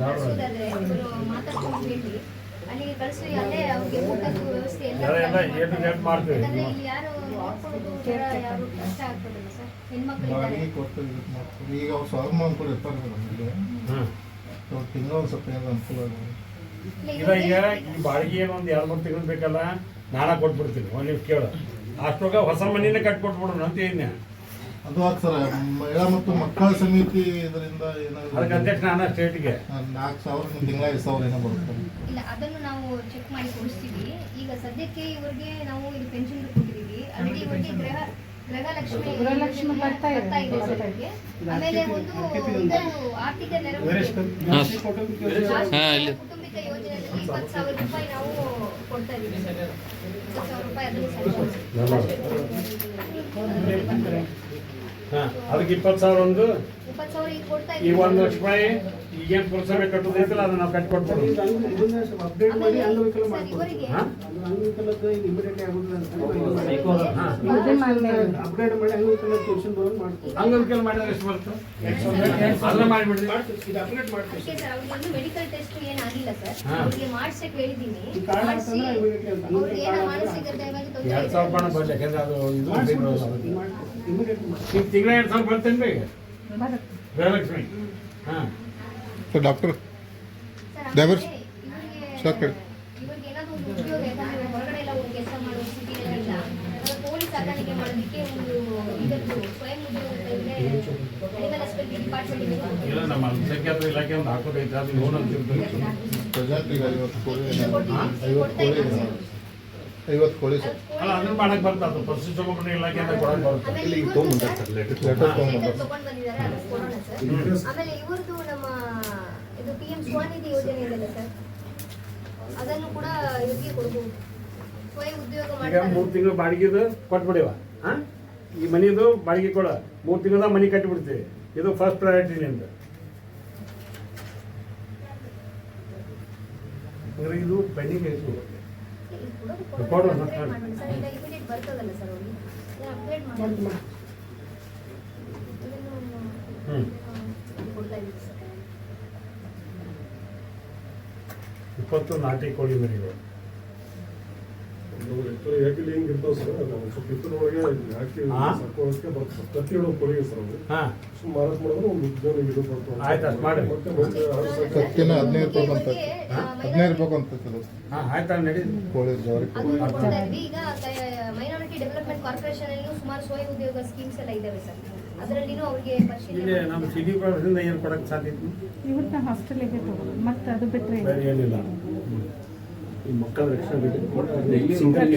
ಕಳಿಸೋದಾದ್ರೆ ಇವರು ಮಾತಾಡ್ಕೊಂಡು ಹೇಳಿ ಅಲ್ಲಿಗೆ ಕಳಿಸಿ ಅಲ್ಲೇ ಅವ್ರಿಗೆ ಊಟದ ವ್ಯವಸ್ಥೆ ಎಲ್ಲ ಮಾಡ್ತೀವಿ. ಯಾಕಂದ್ರೆ ಇಲ್ಲಿ ಯಾರು ನೋಡ್ಕೊಳ್ಳೋದು ಯಾರು ಕಷ್ಟ ಆಗ್ತದಲ್ಲ ಸರ್, ಹೆಣ್ಮಕ್ಳು ಈಗ ಅವ್ರು ಸ್ವಾಭಿಮಾನ ಕೂಡ ಇರ್ತಾರೆ ನಮಗೆ ತಿಂಗಳ ಒಂದು ಸ್ವಲ್ಪ ಏನೋ ಅನುಕೂಲ ಇಲ್ಲ. ಈಗ ಈ ಬಾಡಿಗೆ ಏನೋ ಒಂದು 2-3 ತಿಂಗಳು ಬೇಕಲ್ಲ, ನಾಳೆ ಕೊಟ್ಬಿಡ್ತೀನಿ. ನೀವು ಕೇಳು, ಅಷ್ಟೊಗ ಹೊಸ ಮನೆಯೇ ಕಟ್ಕೊಟ್ಬಿಡೋಣ ಅಂತ ಏನ ಅದು ಸರ್ ಮಹಿಳಾ ಮತ್ತು ಮಕ್ಕಳ ಸಮಿತಿ ಇದರಿಂದ ಏನಾದ್ರು ಅದಕ್ಕೆ ಅಧ್ಯಕ್ಷ ನಾನು ಸ್ಟೇಟ್ಗೆ 4,000 ತಿಂಗಳ 5,000 ಏನೋ ಬರುತ್ತೆ. ಇಲ್ಲ, ಅದನ್ನು ನಾವು ಚೆಕ್ ಮಾಡಿ ಕೊಡಿಸ್ತೀವಿ. ಈಗ ಸದ್ಯಕ್ಕೆ ಇವ್ರಿಗೆ ನಾವು ಇದು ಪೆನ್ಷನ್ ಕೊಟ್ಟಿದ್ದೀವಿ. ಆಲ್ರೆಡಿ ಇವರಿಗೆ ಗೃಹಲಕ್ಷ್ಮಿ ಬರ್ತಾ ಇದೆ ಸರ್ ಅವ್ರಿಗೆ. ಆಮೇಲೆ ಒಂದು ಆರ್ಥಿಕ ನೆರವು ಕುಟುಂಬಿಕ ಯೋಜನೆಯಲ್ಲಿ 20,000 ರೂಪಾಯಿ ನಾವು ಕೊಡ್ತಾ ಇದ್ದೀವಿ ಸರ್. 20,000 ರೂಪಾಯಿ ಅದನ್ನು ಅದಕ್ಕೆ 20,000 ಒಂದು 20,000 ಈಗ ಕೊಡ್ತಾ ಈ 1 ಲಕ್ಷ ರೂಪಾಯಿ ಈಗೇನು ಪುರಸಭೆ ಕಟ್ಟೋದೈತಲ್ಲ ಅದನ್ನ ನಾವು ಕಟ್ಕೊಟ್ಬಿಡೋದು. ಅಪ್ಡೇಟ್ ಮಾಡಿ ಅಂಗವಿಕಲ ಇವರಿಗೆ ಅಂಗವಿಕಲದ ಇಮಿಡಿಯೇಟ್ಲಿ ಆಗುದಿಲ್ಲ ಅಪ್ಡೇಟ್ ಮಾಡಿ ಅಂಗವಿಕಲ ತೋರಿಸಿ ಬರೋದು ಮಾಡ್ತೀವಿ. ಅಂಗವಿಕಲ ಮಾಡಿದ್ರೆ ಎಷ್ಟು ಬರುತ್ತೆ? ಅದನ್ನ ಮಾಡಿಬಿಡ್ರಿ. ಇದು ಅಪ್ಡೇಟ್ ಮಾಡ್ತೀವಿ ಓಕೆ ಸರ್. ಅವ್ರಿಗೆ ಮೆಡಿಕಲ್ ಟೆಸ್ಟ್ ಏನು ಆಗಿಲ್ಲ ಸರ್, ಅವ್ರಿಗೆ ಮಾಡಿಸಕ್ಕೆ ಹೇಳಿದ್ದೀನಿ. ಮಾಡಿಸಿ ಅವ್ರಿಗೆ ಏನೋ ಮಾನಸಿಕತೆಯಾಗಿ ತೊಂದರೆ 2,000 ರೂಪಾಯಿ ಬರಲಿ, ಯಾಕಂದ್ರೆ ಅದು ಇದು ಇಮಿಡಿಯೇಟ್ ಈಗ ತಿಂಗಳ 2,000 ಬರ್ತೇನೆ ರೀ ಗೃಹಲಕ್ಷ್ಮಿ. Doctor sir. ಡ್ರೈವರ್ ಇವ್ರಿಗೆ ಏನಾದ್ರು ಒಂದು ಉದ್ಯೋಗ, ಯಾಕಂದ್ರೆ ಹೊರಗಡೆ ಎಲ್ಲ ಹೋಗಿ ಕೆಲಸ ಮಾಡೋ ಸ್ಥಿತಿ ಇಲ್ಲ. ಪೊಲೀಸ್ ಸಾಕಾಣಿಕೆ ಮಾಡೋದಕ್ಕೆ ಒಂದು ಇದನ್ನು ಸ್ವಯಂ ಉದ್ಯೋಗ ಅಂತ ಇದ್ರೆ ಅನಿಮಲ್ ಹಸ್ಬೆಂಡ್ರಿ ಡಿಪಾರ್ಟ್ಮೆಂಟ್ ಇಲ್ಲ, ನಮ್ಮ ಅಲ್ಪಸಂಖ್ಯಾತರ ಇಲಾಖೆ ಒಂದು ಹಾಕೋದೈತೆ, ಅದು ಲೋನ್ ಅಂತ ಇರ್ತದೆ. ಪ್ರೆಸೆಂಟ್ ಈಗ 50 ಕೋಳಿ ಸರ್. ಅಲ್ಲ, ಅದನ್ನ ಮಾಡಕ್ ಬರ್ತದೆ. ಅದು ಪಶುಸಂಗೋಪನಾ ಇಲಾಖೆಯಿಂದ ಕೊಡಕ್ ಬರುತ್ತೆ. ಲೆಟರ್ ತೊಗೊಂಡು ತಗೊಂಡು ಬಂದಿದ್ದಾರೆ, ಅದು ಕೊಡೋಣ ಸರ್. ಆಮೇಲೆ ಇವ್ರದ್ದು ನಮ್ಮ ಇದು PM ಸ್ವನಿಧಿ ಯೋಜನೆ ಇದೆ ಸರ್, ಅದನ್ನು ಕೂಡ ಇವರಿಗೆ ಕೊಡಬಹುದು. ಸ್ವಯಂ ಉದ್ಯೋಗ ಈಗ ಮಾಡ್ತಾರೆ. 3 ತಿಂಗಳು ಬಾಡಿಗೆದು ಕೊಟ್ಬಿಡಿವ. ಈ ಮನಿದು ಬಾಡಿಗೆ ಕೊಡ 3 ತಿಂಗಳದ ಮನಿ ಕಟ್ಟಿಬಿಡ್ತೀವಿ. ಇದು ಫಸ್ಟ್ ಪ್ರಯಾರಿಟಿ ನಿಂದು. ಇದು ಪೆಂಡಿಂಗ್ ಐತಿ. ಕೊಡು ಸರ್, ಈಗ ಇಮಿಡಿಯೇಟ್ ಬರ್ತದಲ್ಲ ಸರ್ ಅವ್ರಿಗೆ, ಅಪ್ಡೇಟ್ ಮಾಡಿ ಕೊಡ್ತಾ ಇದ್ದೀವಿ ಸರ್. 20 ನಾಟಿ ಕೋಳಿ ಮರಿಗಳು. ಯಾಕೆ ಹಿಂಗೆ ಇರ್ತಾವೆ ಸರ್, ಸ್ವಲ್ಪ ಇತ್ತರೊಳಗೆ ಯಾಕೆ ಸಾಕೋಳಕ್ಕೆ ಬರ್ತದೆ. ಪ್ರತಿಯೊಂದು ಕೋಳಿಗೆ ಸರ್ ಅದು ಮಾರಾಟ ಮಾಡಿದ್ರೆ ಒಂದು ಉದ್ಯೋಗ ಇದು ಬರ್ತದೆ. ಆಯ್ತು, ಅಷ್ಟು ಮಾಡಿ. ಕತ್ತಿನ 15 ರೂಪಾಯಿ ಬಂತ, 15 ರೂಪಾಯಿ ಬಂತದೆ ಆಯ್ತಾ, ನಡಿ. ಕೋಳಿ ಜವಾರಿ ಅದನ್ನು ಕೊಡ್ತಾ ಇದ್ವಿ. ಈಗ ಮೈನಾರಿಟಿ ಡೆವಲಪ್ಮೆಂಟ್ ಕಾರ್ಪೊರೇಷನ್ ಅಲ್ಲಿ ಸುಮಾರು ಸ್ವಯಂ ಉದ್ಯೋಗ ಸ್ಕೀಮ್ಸ್ ಎಲ್ಲ ಇದಾವೆ ಸರ್, ಅದರಲ್ಲಿನೂ ಅವ್ರಿಗೆ ಇಲ್ಲಿ ಪರಿಶೀಲನೆ ನಮ್ಮ ಸಿಟಿ ಪ್ರದೇಶದಿಂದ ಏನು ಕೊಡಕ್ಕೆ ಸಾಧ್ಯ ಇತ್ತು? ಇವ್ರನ್ನ ಹಾಸ್ಟೆಲಿಗೆ ತಗೊಳ್ಳೋದು, ಮತ್ತೆ ಅದು ಬಿಟ್ಟರೆ ಬೇರೆ ಏನಿಲ್ಲ. ಈ ಮಕ್ಕಳ ರಕ್ಷಣೆ ಇಲ್ಲಿ ಸಿಂಗಲ್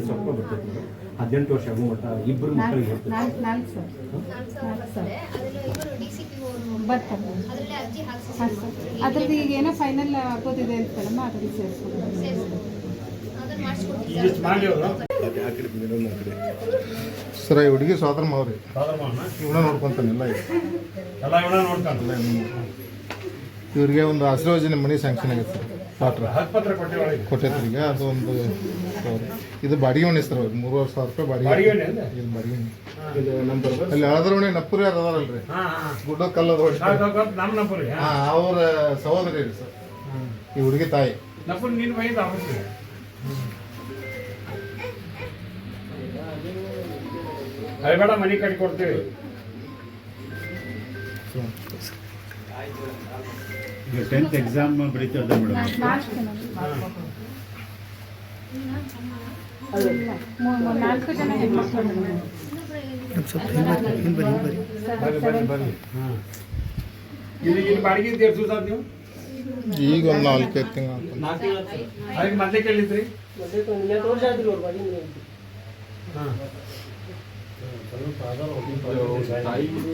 ಸ್ವಲ್ಪ ಬರ್ತೈತಿ. 18 ವರ್ಷ ಆಗೋ ಮಟ್ಟ ಇಬ್ಬರು ಮಕ್ಕಳಿಗೆ ಬರ್ತದೆ. 4 ಸರ್ 4,000 ಬರ್ತದೆ. ಅದನ್ನು ಇವರು DCPO ಅವರು ಬರ್ತಾರೆ. ಅದರಲ್ಲೇ ಅರ್ಜಿ ಹಾಕ್ಸಿ ಅದ್ರದ್ದು ಈಗ ಏನೋ ಫೈನಲ್ ಆಗೋದಿದೆ ಅಂತಲ್ಲಮ್ಮ, ಅದರಲ್ಲಿ ಸೇರಿಸ್ಬೋದು. ಅದನ್ನು ಮಾಡಿಸ್ಕೊಡ್ತೀವಿ ಇಷ್ಟು ಮಾಡಿ ಅವರು ಸರ್. ಈ ಹುಡುಗಿ ಸೋದರ ಮಾವ್ರಿ ಸಾಧಾರಣ ಇವನ ನೋಡ್ಕೊಂತಾನೆಲ್ಲ ಎಲ್ಲ ಇವನ ನೋಡ್ತಾನಲ್ಲ. ಇವ್ರಿಗೆ ಒಂದು ಆಶ್ರಯ ಯೋಜನೆ ಮನಿ ಸ್ಯಾಂಕ್ಷನ್ ಆಗೈತೆ ಸರ್. ಹಕ್ಕುಪತ್ರ ಕೊಟ್ಟೈತ್ರಿ. ಈಗ ಅದು ಒಂದು ಇದು ಬಾಡಿಗೆ ಮನೆ ಸರ್. 3,000 ರೂಪಾಯಿ ಬಾಡಿಗೆ. ಇದು ಬಾಡಿಗೆ ಇದು ನಂಬರ್ ಅಲ್ಲಿ ಹಳದ್ರವಣೆ ನಪ್ಪುರಿ ಯಾರು ಅದಾರಲ್ರಿ, ಗುಡ್ಡ ಕಲ್ಲದ ನಮ್ಮ ನಪುರಿ ಅವ್ರ ಸಹೋದರಿ ರೀ ಸರ್. ಈ ಹುಡುಗಿ ತಾಯಿ ನಪುರಿ ನೀನು ಬೈದ ಅವಶ್ಯ ಬೇಡ, ಮನೆ ಕಟ್ಟಿ ಕೊಡ್ತೀವಿ. ಈಗ 10th ಎಕ್ಸಾಮ್ ಬರೀತದೆ ಮೇಡಮ್. 4 ಜನ ಹೆಣ್ಮಕ್ಳು. ಬರ್ರಿ. ಇಲ್ಲಿ ಬಾಡಿಗೆ ಎಷ್ಟು ದಿವಸ ನೀವು? ಈಗ ಒಂದು 4-5 ತಿಂಗಳು ಅದಕ್ಕೆ ಮತ್ತೆ ಕೇಳಿದ್ರಿ? ತಾಯಿಗೂ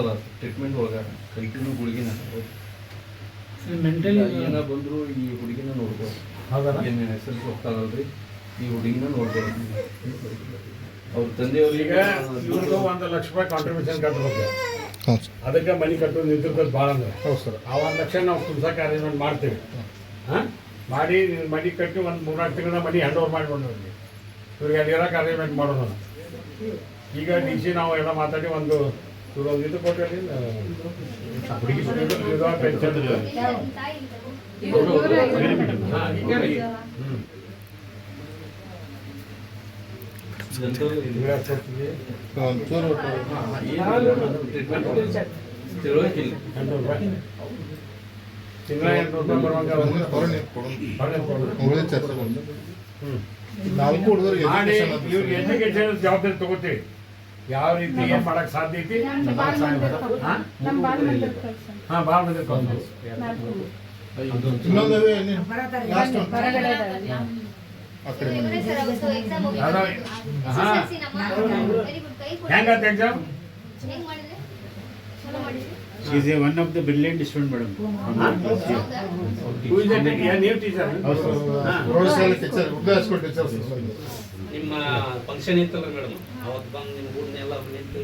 ಅದ ಟ್ರೀಟ್ಮೆಂಟ್ ಒಳಗೆ ಕೈಟಿನೂ ಹುಡುಗಿನ ಏನ ಬಂದ್ರು ಈ ಹುಡುಗಿನ ನೋಡ್ಬೋದು. ಏನು ಹೆಸರು ಹೋಗ್ತಾರಲ್ರಿ, ಈ ಹುಡುಗಿನ ನೋಡ್ಬೋದು. ಅವ್ರ ತಂದೆಯವ್ರಿಗೆ ಇವ್ರದ್ದು 1 ಲಕ್ಷ ರೂಪಾಯಿ ಕಾಂಟ್ರಿಬ್ಯೂಷನ್ ಕಟ್ಟಬೇಕು. ಅದಕ್ಕೆ ಮನೆ ಕಟ್ಟೋದು ನಿಂತಿರ್ತದೆ ಭಾಳ ಅಂದ್ರೆ. ಹೌದು ಸರ್. ಆ 1 ಲಕ್ಷ ನಾವು ತುಂಬ್ಸಕ್ಕೆ ಅರೇಂಜ್ಮೆಂಟ್ ಮಾಡ್ತೀವಿ. ಮಾಡಿ ಮನೆ ಕಟ್ಟಿ ಒಂದು 3-4 ತಿಂಗಳ ಮನೆ ಹ್ಯಾಂಡ್ ಓವರ್ ಮಾಡಿಕೊಂಡು ಇವ್ರಿಗೆ ಅಲ್ಲಿ ಇರೋಕೆ ಅರೇಂಜ್ಮೆಂಟ್ ಮಾಡೋಣ. ಈಗ DC ನಾವು ಎಲ್ಲ ಮಾತಾಡಿ ಒಂದು ಇದು ಕೊಟ್ಟರೆ ಹುಡುಗಿ ವಿಧವಾ ಪೆನ್ಷನ್ ಇಲ್ಲ, ನಿಮ್ ತಾಯಿ ಇಲ್ಲ. ಒಂಚೂರು ತಿಳುವಳಿಕಿಲ್ಲ. ತಿಂಗಳ 800 ರೂಪಾಯಿ ಬರುವಂಗ ಉಳಿದ ಚರ್ಚೆ ಬಂದು 4 ಹುಡುಗರಿಗೆ ಮಾಡಿ education ಅಂತ ಇವ್ರಿಗೆ ಎಜುಕೇಶನ್ ಜವಾಬ್ದಾರಿ ತಗೋತೀವಿ. ಯಾವ ರೀತಿ ಏನ್ ಮಾಡಕ್ ಸಾಧ್ಯ ಐತಿ ನಮ್ಮ ಬಾಲ್ ಮಂದಿರ ಹಾ ಭಾಳ ಮಂದಿ ಕಳ್ಸೋದು. ಇನ್ನೊಂದು ಲಾಸ್ಟ್ ಒಂದು ಹೊರಗಡೆ ಆ ಕಡೆ ಇವರೇ ಸರ್ ಅವತ್ತು ಎಕ್ಸಾಮ್ ಅದ- ಹಾ. ವೆರಿ ಗುಡ್ ಕೈ ಕೊಡಿ. ಹೆಂಗಾತ ಎಕ್ಸಾಮ್ ಹೆಂಗ್ ಮಾಡಿದ್ರೆ ಚಲೋ ಮಾಡಿದ್ರಿ She is one of the brilliant student, madam. ಹೌದಾ ನೀವು ಟೀಚರ್ ಪ್ರೌಢಶಾಲೆ ಟೀಚರ್ ಉರ್ದು ಹೈಸ್ಕೂಲ್ ಟೀಚರ್ಸ್ ನಿಮ್ಮ ಫಂಕ್ಷನ್ ಇತ್ತಲ್ಲ ಮೇಡಮ್, ಅವತ್ತು ಬಂದು ನಿಮ್ಮ ಊರ್ನೆಲ್ಲ ನಿಂತು